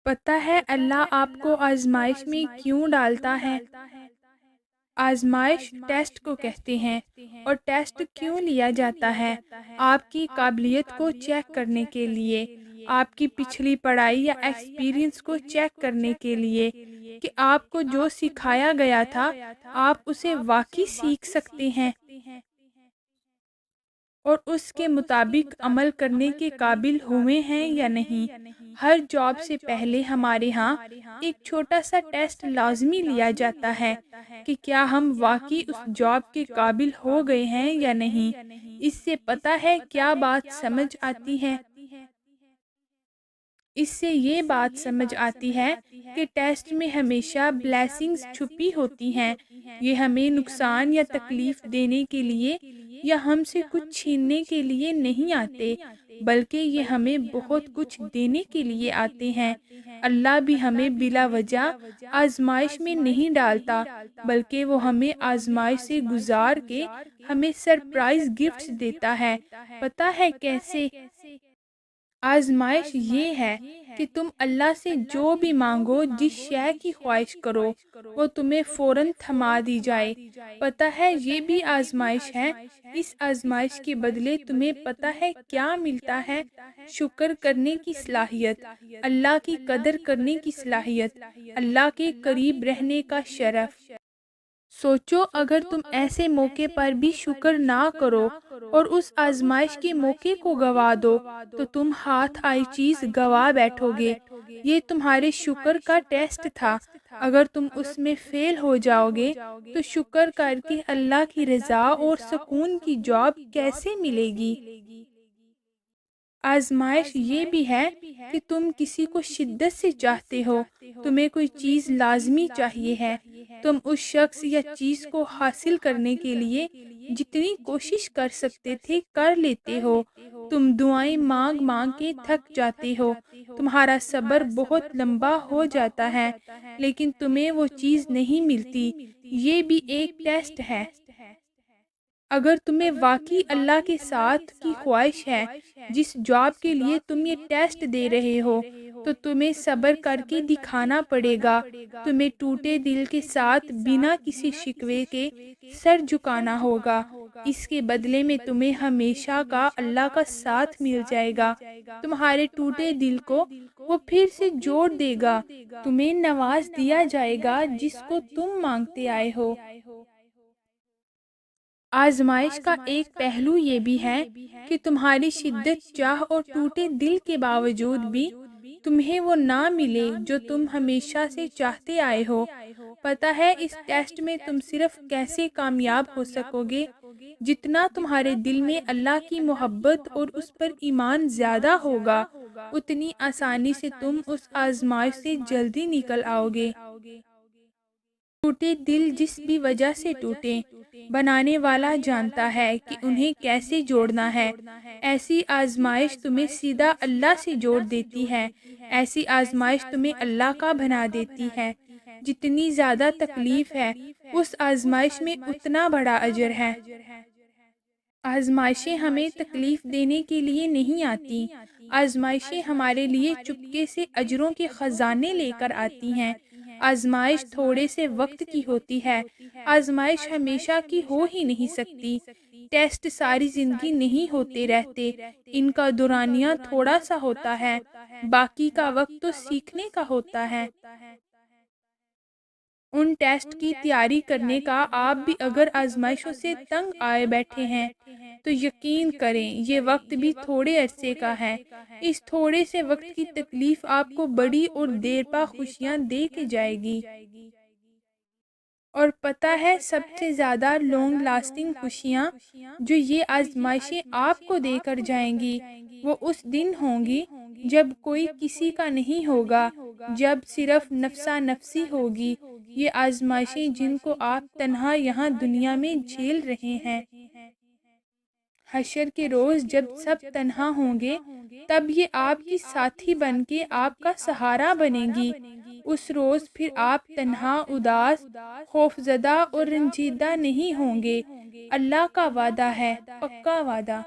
پتہ ہے اللہ آپ کو آزمائش میں کیوں ڈالتا ہے؟ آزمائش ٹیسٹ کو کہتے ہیں، اور ٹیسٹ کیوں لیا جاتا ہے؟ آپ کی قابلیت کو چیک کرنے کے لیے، آپ کی پچھلی پڑھائی یا ایکسپیرینس کو چیک کرنے کے لیے کہ آپ کو جو سکھایا گیا تھا آپ اسے واقعی سیکھ سکتے ہیں اور اس کے مطابق عمل کرنے کے قابل ہوئے ہیں یا نہیں۔ ہر جاب سے پہلے ہمارے ہاں ایک چھوٹا سا ٹیسٹ لازمی لیا جاتا ہے کہ کیا ہم واقعی اس جاب کے قابل ہو گئے ہیں یا نہیں۔ اس سے پتہ ہے کیا بات سمجھ آتی ہے؟ اس سے یہ بات سمجھ آتی ہے کہ ٹیسٹ میں ہمیشہ بلیسنگز چھپی ہوتی ہیں۔ یہ ہمیں نقصان یا تکلیف دینے کے لیے یا ہم سے کچھ چھیننے کے لیے نہیں آتے، بلکہ یہ ہمیں بہت کچھ دینے کے لیے آتے ہیں۔ اللہ بھی ہمیں بلا وجہ آزمائش میں نہیں ڈالتا، بلکہ وہ ہمیں آزمائش سے گزار کے ہمیں سرپرائز گفٹس دیتا ہے۔ پتہ ہے کیسے؟ آزمائش یہ ہے کہ تم اللہ سے جو بھی مانگو، جس شے کی خواہش کرو، وہ تمہیں فوراً تھما دی جائے۔ پتہ ہے یہ بھی آزمائش ہے۔ اس آزمائش کے بدلے تمہیں پتہ ہے کیا ملتا ہے؟ شکر کرنے کی صلاحیت، اللہ کی قدر کرنے کی صلاحیت، اللہ کے قریب رہنے کا شرف۔ سوچو اگر تم ایسے موقع پر بھی شکر نہ کرو اور اس آزمائش کے موقع کو گنوا دو تو تم ہاتھ آئی چیز گنوا بیٹھو گے۔ یہ تمہارے شکر کا ٹیسٹ تھا۔ اگر تم اس میں فیل ہو جاؤ گے تو شکر کر کے اللہ کی رضا اور سکون کی جاب کیسے ملے گی؟ آزمائش یہ بھی ہے کہ تم کسی کو شدت سے چاہتے ہو، تمہیں کوئی چیز لازمی چاہیے ہے، تم اس شخص یا چیز کو حاصل کرنے کے لیے جتنی کوشش کر سکتے تھے کر لیتے ہو، تم دعائیں مانگ مانگ کے تھک جاتے ہو، تمہارا صبر بہت لمبا ہو جاتا ہے، لیکن تمہیں وہ چیز نہیں ملتی۔ یہ بھی ایک ٹیسٹ ہے۔ اگر تمہیں واقعی اللہ کے ساتھ کی خواہش ہے، جس جاب کے لیے تم یہ ٹیسٹ دے رہے ہو، تو تمہیں صبر کر کے دکھانا پڑے گا۔ تمہیں ٹوٹے دل کے ساتھ بنا کسی شکوے کے سر جھکانا ہوگا۔ اس کے بدلے میں تمہیں ہمیشہ کا اللہ کا ساتھ مل جائے گا۔ تمہارے ٹوٹے دل کو وہ پھر سے جوڑ دے گا۔ تمہیں نواز دیا جائے گا جس کو تم مانگتے آئے ہو۔ آزمائش کا ایک پہلو یہ بھی ہے کہ تمہاری شدت چاہ اور ٹوٹے دل کے باوجود بھی تمہیں وہ نہ ملے جو تم ہمیشہ سے چاہتے آئے ہو۔ پتہ ہے اس ٹیسٹ میں تم صرف کیسے کامیاب ہو سکو گے؟ جتنا تمہارے دل میں اللہ کی محبت اور اس پر ایمان زیادہ ہوگا، اتنی آسانی سے تم اس آزمائش سے جلدی نکل آؤ گے۔ ٹوٹے دل جس بھی وجہ سے ٹوٹیں، بنانے والا جانتا ہے کہ انہیں کیسے جوڑنا ہے۔ ایسی آزمائش تمہیں سیدھا اللہ سے جوڑ دیتی ہے۔ ایسی آزمائش تمہیں اللہ کا بنا دیتی ہے۔ جتنی زیادہ تکلیف ہے، اس آزمائش میں اتنا بڑا اجر ہے۔ آزمائشیں ہمیں تکلیف دینے کے لیے نہیں آتی۔ آزمائشیں ہمارے لیے چپکے سے اجروں کے خزانے لے کر آتی ہیں۔ آزمائش تھوڑے سے وقت کی ہوتی ہے۔ آزمائش ہمیشہ کی ہو ہی نہیں سکتی۔ ٹیسٹ ساری زندگی نہیں ہوتے رہتے، ان کا دورانیہ تھوڑا سا ہوتا ہے، باقی کا وقت تو سیکھنے کا ہوتا ہے۔ ان ٹیسٹ کی تیاری کرنے کا آپ بھی اگر آزمائشوں سے تنگ آئے بیٹھے ہیں تو یقین کریں یہ وقت بھی تھوڑے عرصے کا ہے۔ اس تھوڑے سے وقت کی تکلیف آپ کو بڑی اور دیر پا خوشیاں دے کے جائے گی۔ اور پتہ ہے سب سے زیادہ لانگ لاسٹنگ خوشیاں جو یہ آزمائشیں آپ کو دے کر جائیں گی، وہ اس دن ہوں گی جب کوئی کسی کا نہیں ہوگا، جب صرف نفسا نفسی ہوگی۔ یہ آزمائشیں جن کو آپ تنہا یہاں دنیا میں جھیل رہے ہیں، حشر کے روز جب سب تنہا ہوں گے، تب یہ آپ کی ساتھی بن کے آپ کا سہارا بنے گی۔ اس روز پھر آپ تنہا، اداس، خوفزدہ اور رنجیدہ نہیں ہوں گے۔ اللہ کا وعدہ ہے، پکا وعدہ۔